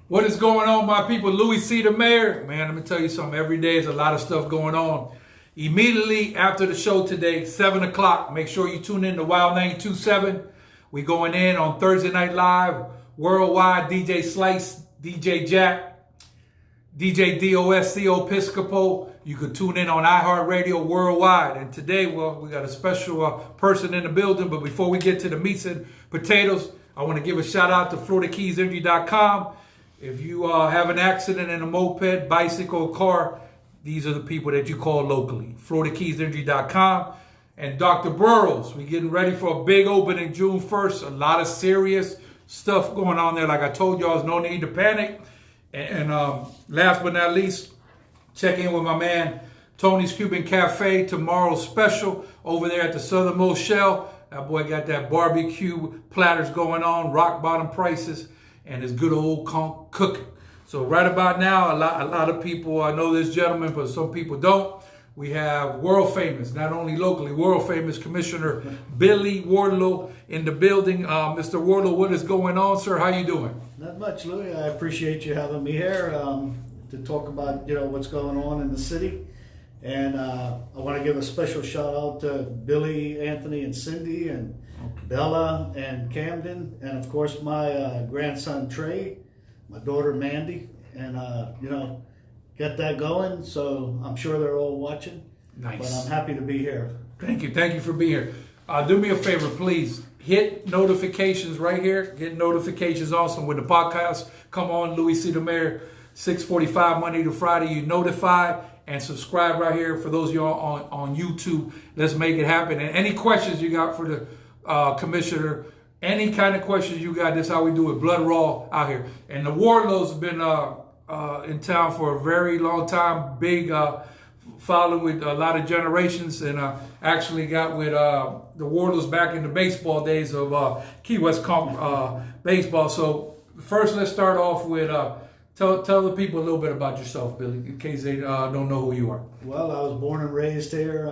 What is going on, my people? Louie C. the Mayor. Man, let me tell you something. Every day is a lot of stuff going on. Immediately after the show today, 7 o'clock, make sure you tune in to Wild 92.7. We going in on Thursday Night Live, worldwide, DJ Slice, DJ Jack, DJ DOSCO Episcopo. You could tune in on iHeartRadio worldwide. And today, well, we got a special person in the building. But before we get to the meats and potatoes, I want to give a shout out to FloridaKeysEnergy.com. If you have an accident in a moped, bicycle, car, these are the people that you call locally. FloridaKeysEnergy.com. And Dr. Burrows, we're getting ready for a big opening June 1st. A lot of serious stuff going on there. Like I told y'all, there's no need to panic. And last but not least, check in with my man, Tony's Cuban Cafe. Tomorrow's special over there at the Southernmost Shell. That boy got that barbecue platters going on, rock bottom prices, and his good old cooking. So right about now, a lot of people know this gentleman, but some people don't. We have world famous, not only locally, world famous Commissioner Billy Wardlow in the building. Mr. Wardlow, what is going on, sir? How you doing? Not much, Louie. I appreciate you having me here to talk about what's going on in the city. And I want to give a special shout out to Billy, Anthony, and Cindy, and Bella, and Camden, and of course my grandson Trey, my daughter Mandy, and get that going. So I'm sure they're all watching. Nice. But I'm happy to be here. Thank you for being here. Do me a favor, please. Hit notifications right here. Get notifications also when the podcast come on. Louie C. the Mayor, 6:45 Monday to Friday. You notify and subscribe right here. For those of you on YouTube, let's make it happen. And any questions you got for the commissioner, any kind of questions you got, this is how we do it. Blood raw out here. And the Wardlow's been in town for a very long time. Big following with a lot of generations, and actually got with the Wardlows back in the baseball days of Key West baseball. So first, let's start off with tell the people a little bit about yourself, Billy, in case they don't know who you are. Well, I was born and raised here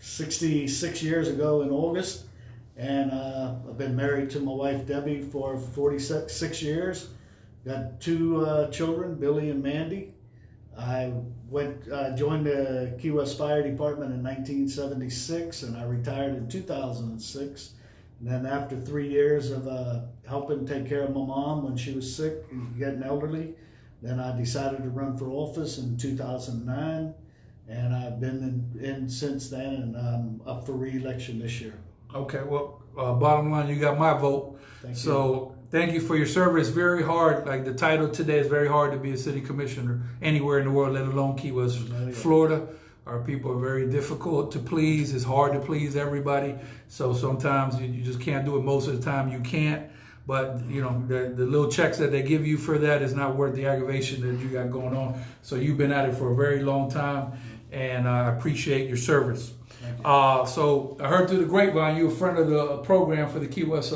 66 years ago in August, and I've been married to my wife Debbie for 46 years. Got two children, Billy and Mandy. I joined the Key West Fire Department in 1976, and I retired in 2006. And then after 3 years of helping take care of my mom when she was sick and getting elderly, then I decided to run for office in 2009. And I've been in since then, and I'm up for re-election this year. Okay, well, bottom line, you got my vote. Thank you for your service. Very hard. Like the title today is very hard to be a city commissioner anywhere in the world, let alone Key West, Florida. Our people are very difficult to please. It's hard to please everybody. So sometimes you just can't do it. Most of the time you can't. But, the little checks that they give you for that is not worth the aggravation that you got going on. So you've been at it for a very long time, and I appreciate your service. So I heard through the grapevine you're a friend of the program for the Key West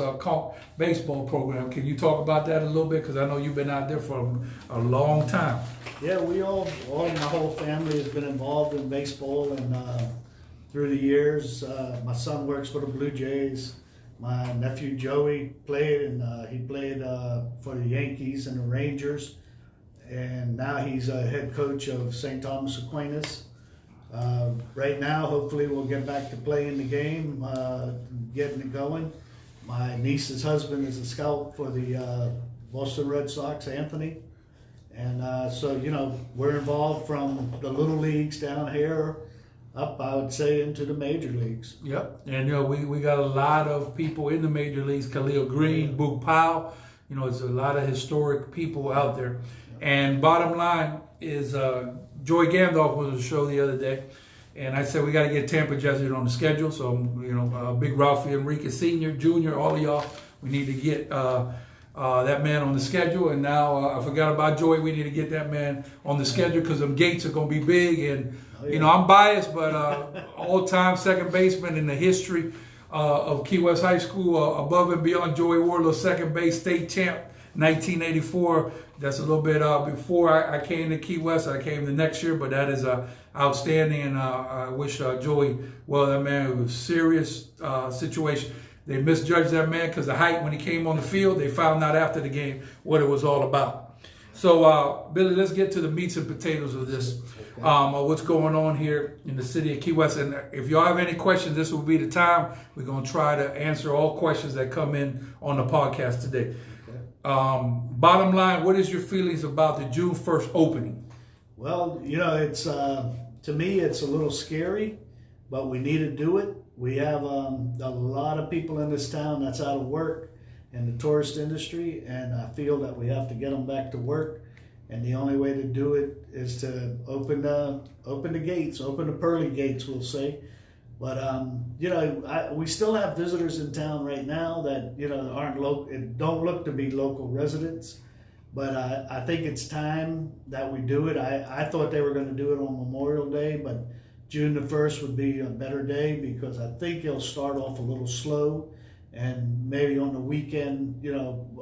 baseball program. Can you talk about that a little bit? Because I know you've been out there for a long time. Yeah, my whole family has been involved in baseball, and through the years, my son works for the Blue Jays. My nephew Joey played, and he played for the Yankees and the Rangers, and now he's a head coach of St. Thomas Aquinas. Right now, hopefully we'll get back to playing the game, getting it going. My niece's husband is a scout for the Boston Red Sox, Anthony. And so, we're involved from the little leagues down here up, I would say, into the major leagues. Yep. And, we got a lot of people in the major leagues, Khalil Green, Boog Powell. It's a lot of historic people out there. And bottom line is Joey Gandolf was on the show the other day, and I said we got to get Tampa Jesuit on the schedule. So Big Ralphie Enriquez Sr., Jr., all of y'all, we need to get that man on the schedule. And now I forgot about Joey. We need to get that man on the schedule because them gates are going to be big. And I'm biased, but all-time second baseman in the history of Key West High School, above and beyond Joey Wardlow, second base state champ, 1984. That's a little bit before I came to Key West. I came the next year, but that is outstanding, and I wish Joey well. That man was a serious situation. They misjudged that man because the height when he came on the field. They found out after the game what it was all about. So, Billy, let's get to the meats and potatoes of this. What's going on here in the city of Key West. And if y'all have any questions, this will be the time. We're going to try to answer all questions that come in on the podcast today. Okay. Bottom line, what is your feelings about the June 1st opening? Well, it's to me, it's a little scary, but we need to do it. We have a lot of people in this town that's out of work in the tourist industry, and I feel that we have to get them back to work. And the only way to do it is to open the gates, open the pearly gates, we'll say. But we still have visitors in town right now that aren't local, don't look to be local residents. But I think it's time that we do it. I thought they were going to do it on Memorial Day, but June the 1st would be a better day because I think it'll start off a little slow, and maybe on the weekend,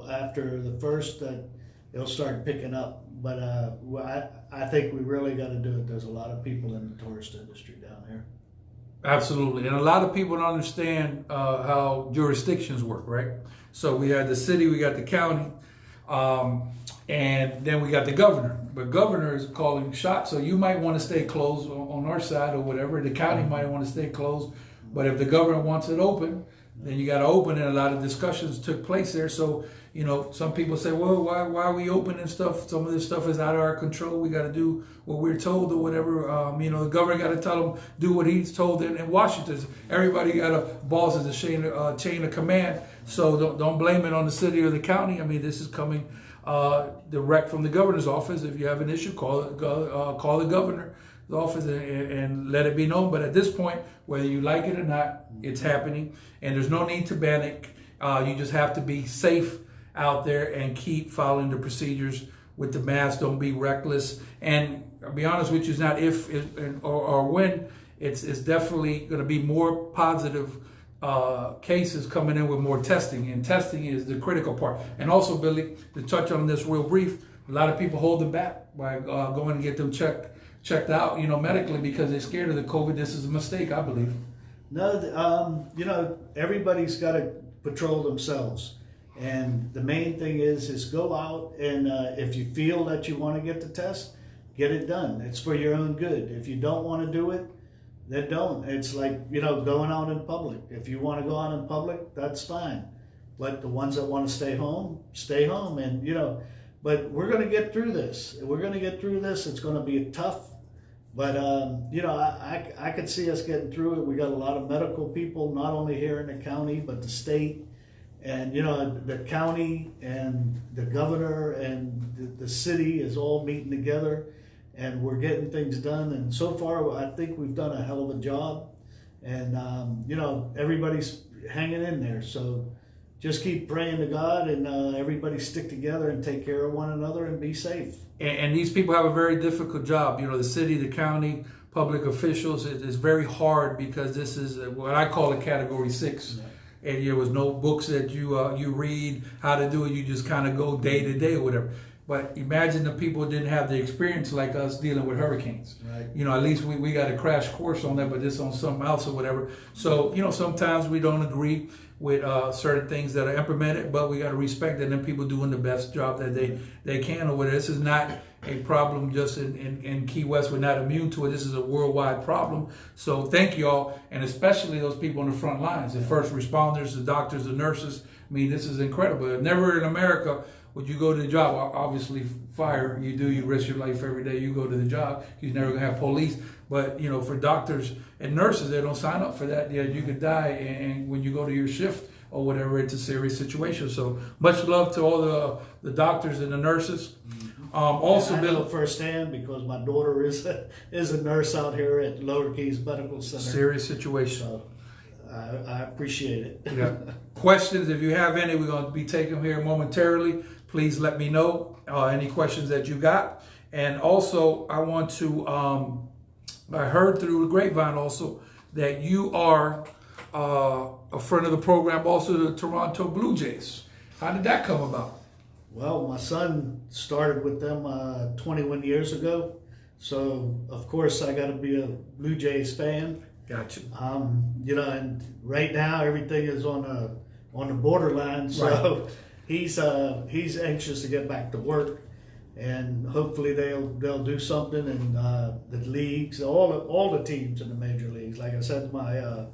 after the 1st, that it'll start picking up. But I think we really got to do it. There's a lot of people in the tourist industry down here. Absolutely. And a lot of people don't understand how jurisdictions work, right? So we had the city, we got the county, and then we got the governor. But governor is calling shots, so you might want to stay closed on our side or whatever. The county might want to stay closed. But if the governor wants it open, then you got to open it. A lot of discussions took place there. So, some people say, well, why are we opening stuff? Some of this stuff is out of our control. We got to do what we're told or whatever. The governor got to tell them, do what he's told in Washington. Everybody got a boss as a chain of command. So don't blame it on the city or the county. I mean, this is coming direct from the governor's office. If you have an issue, call the governor's office and let it be known. But at this point, whether you like it or not, it's happening. And there's no need to panic. You just have to be safe out there and keep following the procedures with the mask. Don't be reckless. And I'll be honest with you, it's not if or when. It's definitely going to be more positive cases coming in with more testing. And testing is the critical part. And also, Billy, to touch on this real brief, a lot of people hold them back by going and get them checked out, medically because they're scared of the COVID. This is a mistake, I believe. No, everybody's got to patrol themselves. And the main thing is go out and if you feel that you want to get the test, get it done. It's for your own good. If you don't want to do it, then don't. It's like, going out in public. If you want to go out in public, that's fine. But the ones that want to stay home, stay home. And, but we're going to get through this. We're going to get through this. It's going to be tough. But, I could see us getting through it. We got a lot of medical people, not only here in the county, but the state. And, the county and the governor and the city is all meeting together, and we're getting things done. And so far, I think we've done a hell of a job. And, everybody's hanging in there. So just keep praying to God, and everybody stick together and take care of one another and be safe. And these people have a very difficult job. The city, the county, public officials, it is very hard because this is what I call a Category 6. Yeah. And there was no books that you read how to do it. You just kind of go day to day or whatever. But imagine the people didn't have the experience like us dealing with hurricanes. Right. At least we got a crash course on that, but this on something else or whatever. So, sometimes we don't agree with certain things that are implemented, but we got to respect that and people doing the best job that they can or whatever. This is not a problem just in Key West. We're not immune to it. This is a worldwide problem. So thank you all, and especially those people on the front lines, the first responders, the doctors, the nurses. I mean, this is incredible. Never in America would you go to the job. Obviously, fire, you risk your life every day. You go to the job. You're never going to have police. But, for doctors and nurses, they don't sign up for that. Yeah, you could die. And when you go to your shift or whatever, it's a serious situation. So much love to all the doctors and the nurses. Also, I know firsthand because my daughter is a nurse out here at Lower Keys Medical Center. Serious situation. So I appreciate it. Yeah. Questions, if you have any, we're going to be taking them here momentarily. Please let me know any questions that you got. And also, I want to, I heard through the grapevine also that you are a friend of the program, also the Toronto Blue Jays. How did that come about? Well, my son started with them 21 years ago. So, of course, I got to be a Blue Jays fan. Gotcha. And right now everything is on the borderline. So right. He's anxious to get back to work. and hopefully they'll do something. And the leagues, all the teams in the major leagues. Like I said, my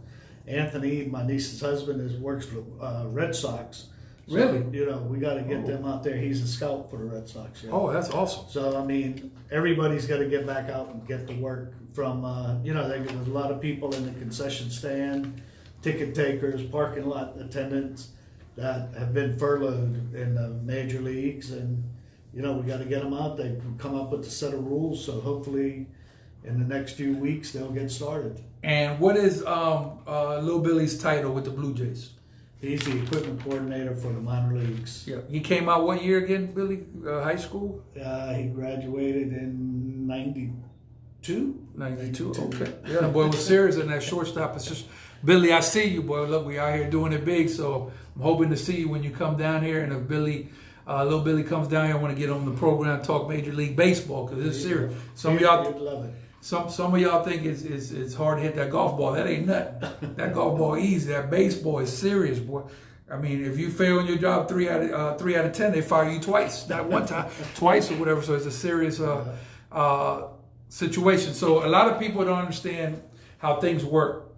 Anthony, my niece's husband, works for Red Sox. So, Really? We got to get them out there. He's a scout for the Red Sox. Yeah. Oh, that's awesome. So, I mean, everybody's got to get back out and get to work from, there's a lot of people in the concession stand, ticket takers, parking lot attendants that have been furloughed in the major leagues. And, we got to get them out. They've come up with a set of rules. So hopefully in the next few weeks, they'll get started. And what is Little Billy's title with the Blue Jays? He's the equipment coordinator for the minor leagues. Yeah. He came out what year again, Billy? High school? He graduated in 92. 92, okay. Yeah, the boy was serious in that shortstop. It's just, Billy, I see you, boy. Look, we out here doing it big, so I'm hoping to see you when you come down here. And if Little Billy comes down here, I want to get on the program, talk Major League Baseball, because it's serious. Some of y'all love it. Some of y'all think it's hard to hit that golf ball. That ain't nothing. That golf ball easy. That baseball is serious, boy. I mean, if you fail in your job 3 out of 10, they fire you twice. Not one time, twice or whatever. So it's a serious situation. So a lot of people don't understand how things work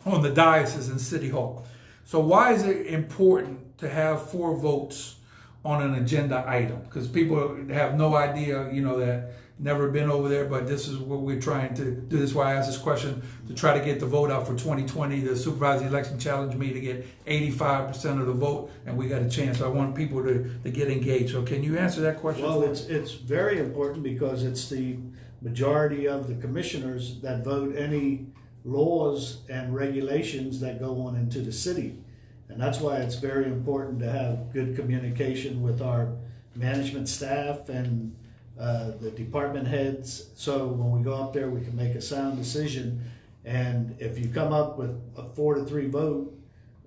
on the diocese and City Hall. So why is it important to have 4 votes on an agenda item? Because people have no idea, that never been over there, but this is what we're trying to do. This is why I asked this question, to try to get the vote out for 2020. The supervisory election challenged me to get 85% of the vote, and we got a chance. So I want people to get engaged. So can you answer that question? Well, it's very important because it's the majority of the commissioners that vote any laws and regulations that go on into the city. And that's why it's very important to have good communication with our management staff and the department heads. So when we go up there, we can make a sound decision. And if you come up with a 4-3 vote,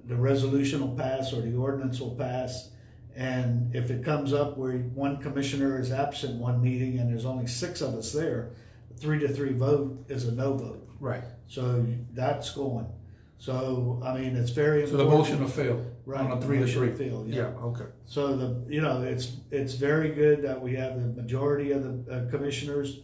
the resolution will pass or the ordinance will pass. And if it comes up where one commissioner is absent one meeting and there's only 6 of us there, a 3-3 vote is a no vote. Right. So that's going. So, I mean, it's very important. So the motion will fail. Right. On a 3-3. Fail, yeah. Okay. So it's very good that we have the majority of the commissioners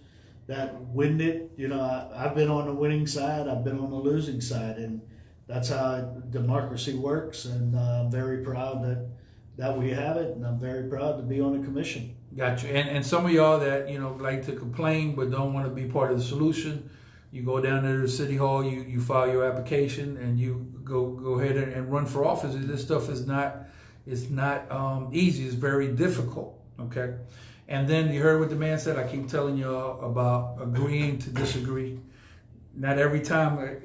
that win it. I've been on the winning side. I've been on the losing side, and that's how democracy works. And I'm very proud that we have it, and I'm very proud to be on the commission. Gotcha. And some of y'all that like to complain but don't want to be part of the solution, you go down to the City Hall, you file your application, and you go ahead and run for office. This stuff is not easy. It's very difficult. Okay. And then you heard what the man said. I keep telling y'all about agreeing to disagree. Not every time,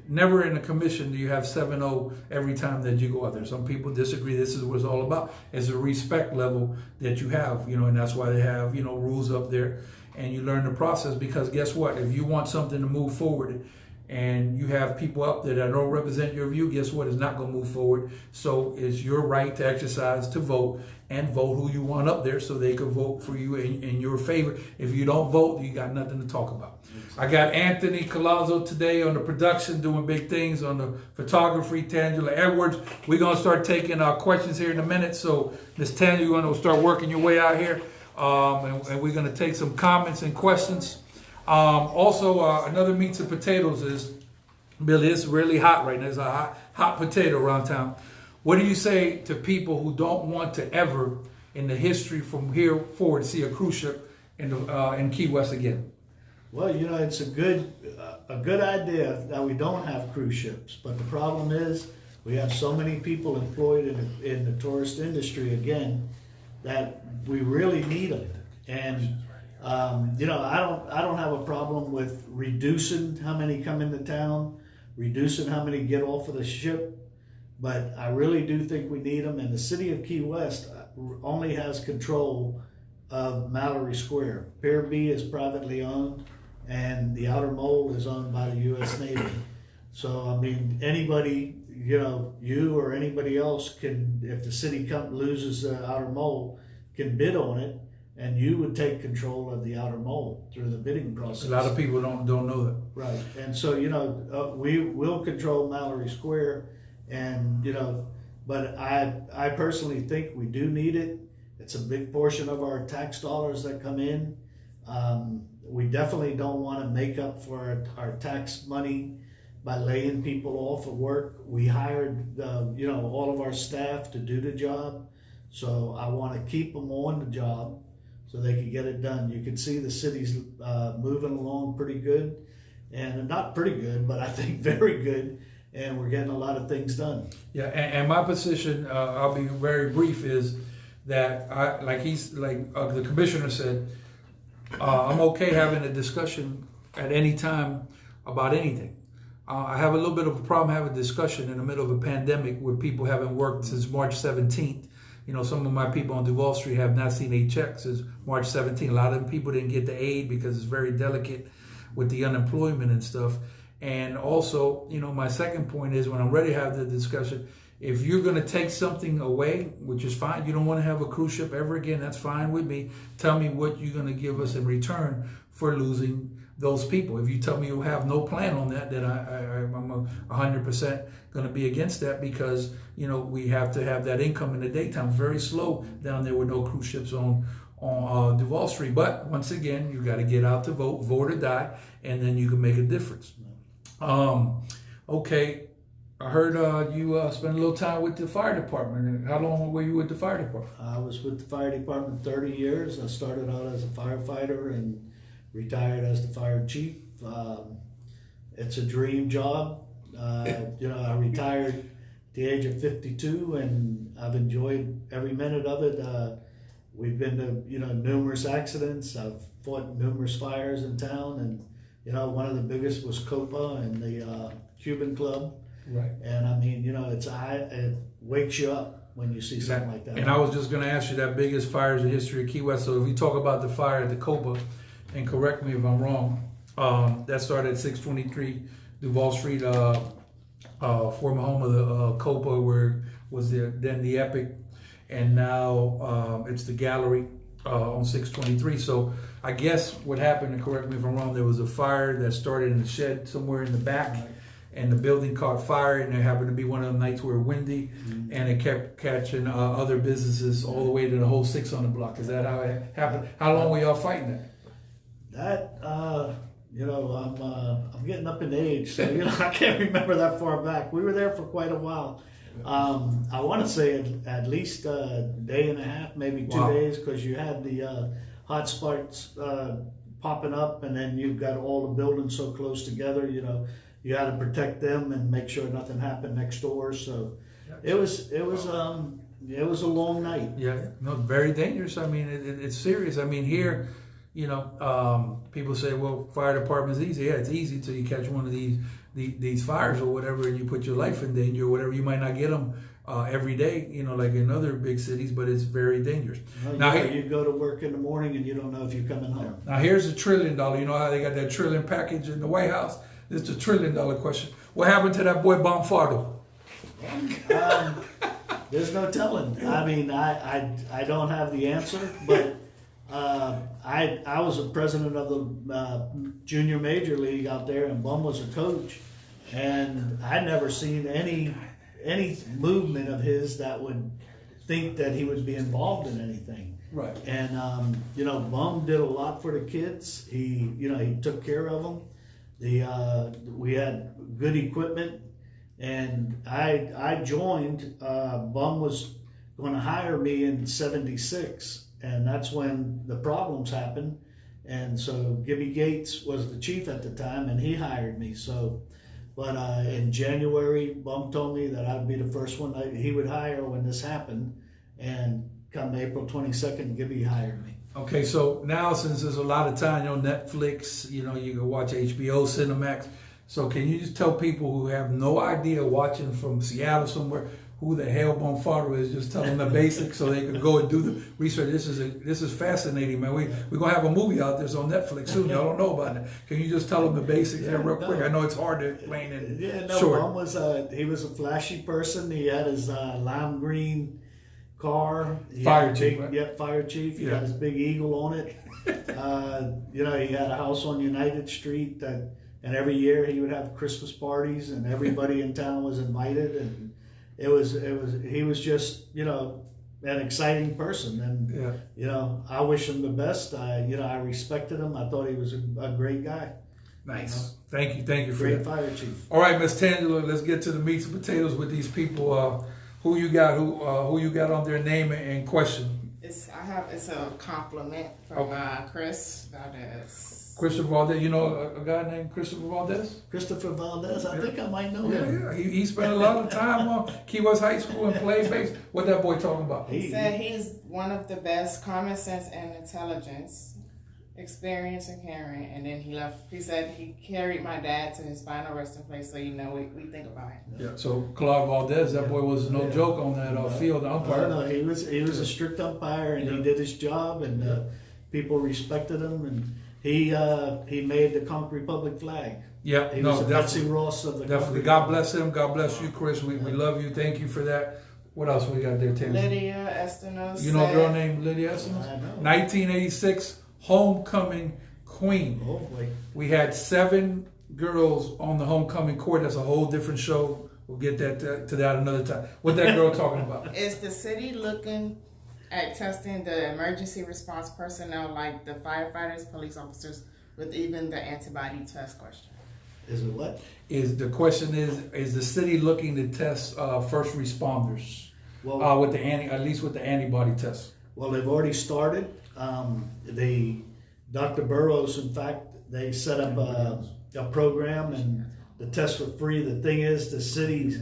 never in a commission do you have 7-0 every time that you go out there. Some people disagree. This is what it's all about. It's a respect level that you have, and that's why they have, rules up there. And you learn the process, because guess what? If you want something to move forward and you have people up there that don't represent your view, guess what? It's not going to move forward. So it's your right to exercise to vote, and vote who you want up there so they can vote for you in your favor. If you don't vote, you got nothing to talk about. I got Anthony Collazo today on the production, doing big things on the photography. Tangela Edwards. We're going to start taking our questions here in a minute. So Miss Tangela, you're going to start working your way out here. And we're going to take some comments and questions. Also, another meats and potatoes is, Billy, it's really hot right now. It's a hot potato around town. What do you say to people who don't want to ever, in the history from here forward, see a cruise ship in Key West again? Well, it's a good idea that we don't have cruise ships. But the problem is we have so many people employed in the tourist industry again that we really need them. And I don't have a problem with reducing how many come into town, reducing how many get off of the ship, but I really do think we need them. And the city of Key West only has control of Mallory Square. Pier B is privately owned, and the Outer Mole is owned by the U.S. Navy. So, I mean, anybody, you or anybody else can, if the city loses the Outer Mole, can bid on it, and you would take control of the Outer Mole through the bidding process. A lot of people don't know that. Right. And so, we will control Mallory Square, and, but I personally think we do need it. It's a big portion of our tax dollars that come in. We definitely don't want to make up for our tax money by laying people off of work. We hired, all of our staff to do the job. So I want to keep them on the job so they can get it done. You can see the city's moving along pretty good, and not pretty good, but I think very good. And we're getting a lot of things done. Yeah, and my position, I'll be very brief, is that the commissioner said, I'm okay having a discussion at any time about anything. I have a little bit of a problem having a discussion in the middle of a pandemic where people haven't worked since March 17th. Some of my people on Duval Street have not seen a check since March 17th. A lot of them people didn't get the aid because it's very delicate with the unemployment and stuff. And also, my second point is, when I'm ready to have the discussion, if you're going to take something away, which is fine, you don't want to have a cruise ship ever again, that's fine with me. Tell me what you're going to give us in return for losing those people. If you tell me you have no plan on that, then I'm 100% going to be against that, because, we have to have that income in the daytime. It's very slow down there with no cruise ships on Duval Street. But once again, you got to get out to vote or die, and then you can make a difference. Okay. I heard you spent a little time with the fire department. How long were you with the fire department? I was with the fire department 30 years. I started out as a firefighter and retired as the fire chief. It's a dream job. I retired at the age of 52, and I've enjoyed every minute of it. We've been to numerous accidents. I've fought numerous fires in town, and one of the biggest was Copa and the Cuban Club. Right. And I mean, it wakes you up when you see something like that. And I was just going to ask you that biggest fires in history of Key West. So if you talk about the fire at the Copa, and correct me if I'm wrong, that started at 623 Duval Street, former home of the Copa, where was then the Epic, and now it's the Gallery on 623. So I guess what happened, and correct me if I'm wrong, there was a fire that started in the shed somewhere in the back. And the building caught fire, and it happened to be one of the nights where it was windy, and it kept catching other businesses all the way to the whole 6 on the block. Is that how it happened? How long were y'all fighting that? I'm getting up in age, so I can't remember that far back. We were there for quite a while. I want to say at least a day and a half, maybe 2 days, because you had the hot spots popping up, and then you've got all the buildings so close together. You had to protect them and make sure nothing happened next door. So it was a long night. Yeah, no, very dangerous. I mean, it's serious. I mean, here, people say, well, fire department is easy. Yeah, it's easy until you catch one of these fires or whatever, and you put your life in danger or whatever. You might not get them every day, like in other big cities, but it's very dangerous. Well, you go to work in the morning and you don't know if you're coming home. Now, here's $1 trillion. You know how they got that trillion package in the White House? It's $1 trillion question. What happened to that boy Bomfardo? There's no telling. I mean, I don't have the answer, but I was the president of the junior major league out there, and Bum was a coach, and I'd never seen any movement of his that would think that he would be involved in anything. Right. And Bum did a lot for the kids. He took care of them. We had good equipment, and I joined. Bum was going to hire me in '76, and that's when the problems happened. And so Gibby Gates was the chief at the time, and he hired me. So, but in January, Bum told me that I'd be the first one he would hire when this happened, and come April 22nd, Gibby hired me. Okay, so now since there's a lot of time, Netflix, you can watch HBO, Cinemax. So can you just tell people who have no idea, watching from Seattle somewhere, who the hell Bomfardo is? Just tell them the basics so they can go and do the research. This is fascinating, man. We're gonna have a movie out there on Netflix soon. Y'all don't know about it. Can you just tell them the basics real quick? I know it's hard to explain it. Short. Bum was he was a flashy person. He had his lime green car. Fire chief, right? Yeah, fire chief. He had his big eagle on it. He had a house on United Street and every year he would have Christmas parties, and everybody in town was invited, and he was just, an exciting person, and you know, I wish him the best. I respected him. I thought he was a great guy. Nice. Thank you for Great that. fire chief. All right, Miss Tangela, let's get to the meats and potatoes with these people. Who you got on their name and question? It's a compliment from Chris Valdez. Christopher Valdez, you know a guy named Christopher Valdez? Christopher Valdez, I think I might know him. Yeah. He spent a lot of time on Key West High School and played base. What that boy talking about? He said he's one of the best, common sense and intelligence, experience and caring. And then he left. He said he carried my dad to his final resting place, so you know we think about him. Yeah. So Clark Valdez, that boy was no joke on that field. The umpire. No, he was a strict umpire, and he did his job, and people respected him, and he made the Conch Republic flag. Yeah, he was the Betsy Ross of the definitely. God bless him. God bless you, Chris. We love you. Thank you for that. What else we got there, Tim? Lydia Estenos. You know a girl named Lydia Estenos? I know. 1986 homecoming queen. Oh boy. We had 7 girls on the homecoming court. That's a whole different show. We'll get to that another time. What that girl talking about? Is the city looking at testing the emergency response personnel like the firefighters, police officers, with even the antibody test question? Is it what? The question is the city looking to test first responders? Well, at least with the antibody test. Well, they've already started. The Dr. Burroughs, in fact, they set up a program, and the tests are free. The thing is, the city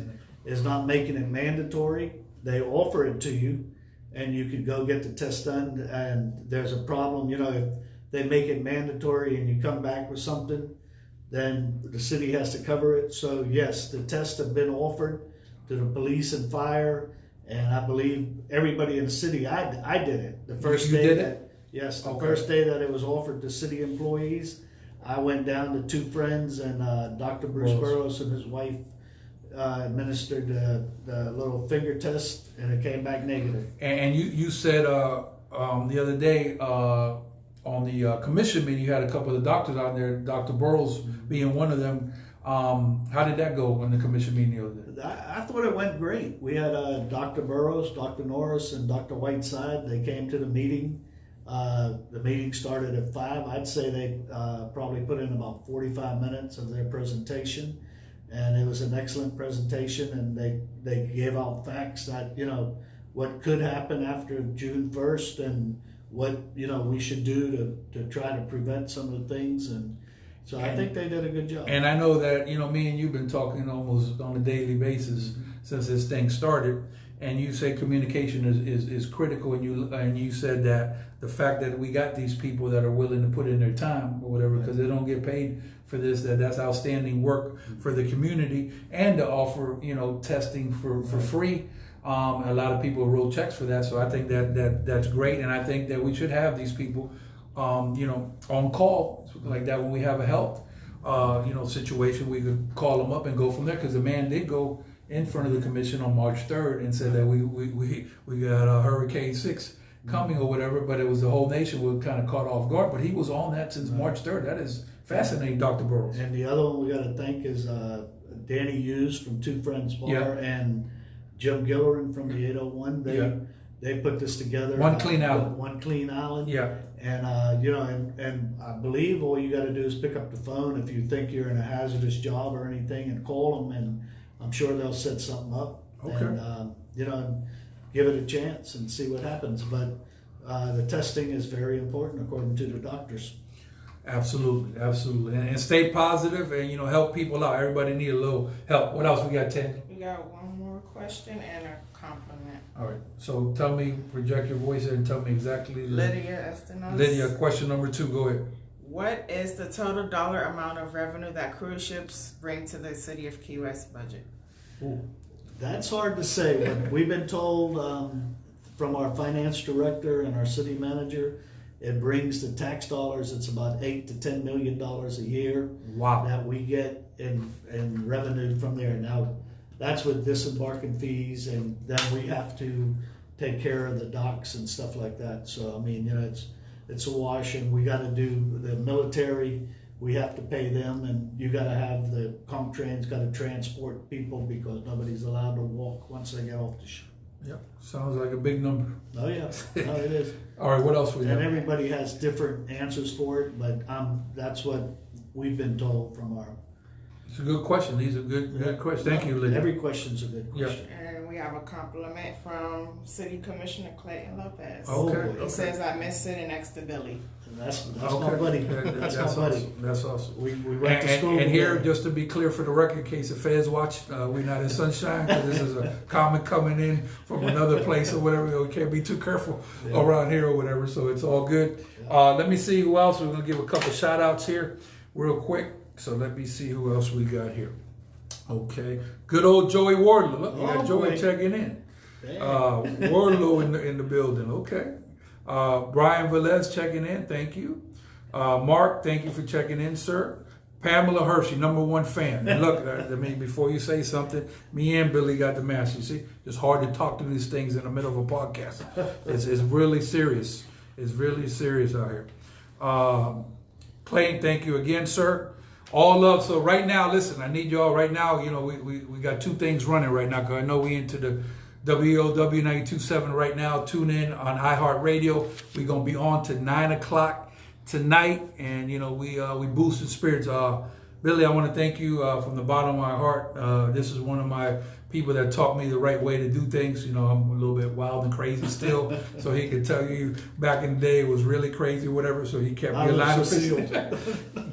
is not making it mandatory. They offer it to you, and you can go get the test done. And there's a problem, you know, if they make it mandatory and you come back with something, then the city has to cover it. So yes, the tests have been offered to the police and fire, and I believe everybody in the city. I did it the first you day. Did it? Yes, the first day that it was offered to city employees, I went down to 2 friends, and Dr. Bruce Burroughs and his wife administered the little finger test, and it came back negative. And you said the other day on the commission meeting, you had a couple of the doctors out there, Dr. Burroughs being one of them. How did that go in the commission meeting the other day? I thought it went great. We had Dr. Burroughs, Dr. Norris, and Dr. Whiteside. They came to the meeting. The meeting started at 5. I'd say they probably put in about 45 minutes of their presentation, and it was an excellent presentation. And they gave out facts that, you know, what could happen after June 1st, and what, you know, we should do to try to prevent some of the things. And so I think they did a good job. And I know that, you know, me and you've been talking almost on a daily basis since this thing started. And you say communication is critical, and you said that the fact that we got these people that are willing to put in their time or whatever, because they don't get paid for this, that's outstanding work for the community, and to offer, you know, testing for free. A lot of people wrote checks for that, so I think that's great, and I think that we should have these people, you know, on call like that when we have a health, you know, situation. We could call them up and go from there, because the man did go in front of the commission on March 3rd and said that we got Hurricane 6 coming or whatever, but it was the whole nation was kind of caught off guard. But he was on that since March 3rd. That is fascinating, Dr. Burroughs. And the other one we got to thank is Danny Hughes from Two Friends Bar and Jim Gillerin from the 801. They put this together. One Clean Island. One Clean Island. Yeah. And you know, and I believe all you got to do is pick up the phone if you think you're in a hazardous job or anything, and call them, and I'm sure they'll set something up. Okay. And you know, and give it a chance and see what happens. But the testing is very important according to the doctors. Absolutely, and stay positive, and you know, help people out. Everybody need a little help. What else we got, Ted? We got one more question and a compliment. All right. So tell me, project your voice and tell me exactly. Lydia Estenos. Lydia, question number 2. Go ahead. What is the total dollar amount of revenue that cruise ships bring to the city of Key West budget? Ooh. That's hard to say. But we've been told from our finance director and our city manager, it brings the tax dollars. It's about $8 to $10 million a year. Wow. That we get in revenue from there. Now, that's with disembarking fees, and then we have to take care of the docks and stuff like that. So I mean, you know, it's a wash, and we got to do the military. We have to pay them, and you got to have the Comtrain's got to transport people, because nobody's allowed to walk once they get off the ship. Yep. Sounds like a big number. Oh yeah, no, it is. All right, what else we And got? everybody has different answers for it, but that's what we've been told from our. It's a good question. These are good questions. Thank you, Lydia. Every question's a good Yeah. question. And we have a compliment from City Commissioner Clayton Lopez. Okay. He says, I miss sitting next to Billy. And that's Okay. my buddy. That's my buddy. Awesome. That's awesome. We went to school. And here, together. just to be clear for the record, in case the feds watch, we're not in Sunshine, because this is a comment coming in from another place or whatever. We can't be too careful around here or whatever, so it's all good. Let me see who else. We're going to give a couple shout outs here real quick. So let me see who else we got here. Okay. Good old Joey Wardlow. Look, we got Joey boy. checking in. Damn. Wardlow in the building. Okay. Brian Velez checking in. Thank you. Mark, thank you for checking in, sir. Pamela Hershey, #1 fan. And look, I mean, before you say something, me and Billy got the match. You see, it's hard to talk to these things in the middle of a podcast. It's really serious. It's really serious out here. Clayton, thank you again, sir. All love. So right now, listen, I need y'all right now. You know, we got two things running right now, because I know we into the WOW 92.7 right now. Tune in on iHeartRadio. We're going to be on to 9 o'clock tonight, and you know, we boosted spirits. Billy, I want to thank you from the bottom of my heart. This is one of my people that taught me the right way to do things. You know, I'm a little bit wild and crazy still, so he could tell you back in the day it was really crazy, whatever. So he kept me in line.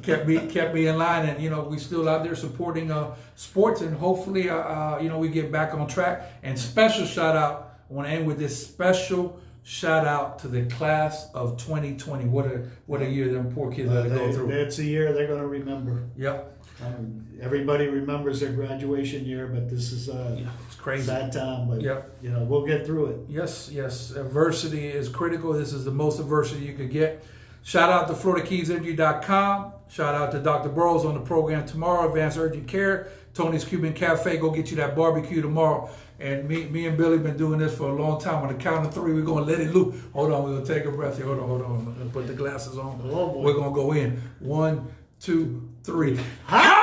kept me in line, and you know, we still out there supporting sports, and hopefully, you know, we get back on track. And special shout out. I want to end with this special shout out to the class of 2020. What a year them poor kids had to go through. It's a year they're going to remember. Yep. Everybody remembers their graduation year, but this is It's crazy. sad time. But Yep. you know, we'll get through it. Yes. Adversity is critical. This is the most adversity you could get. Shout out to FloridaKeysEnergy.com. Shout out to Dr. Burrows on the program tomorrow. Advanced Urgent Care. Tony's Cuban Cafe. Go get you that barbecue tomorrow. And me and Billy been doing this for a long time. On the count of 3, we're going to let it loose. Hold on. We're going to take a breath here. Hold on. I'm going to put the glasses on. Oh, boy. We're going to go in. 1, 2, 3. Ha!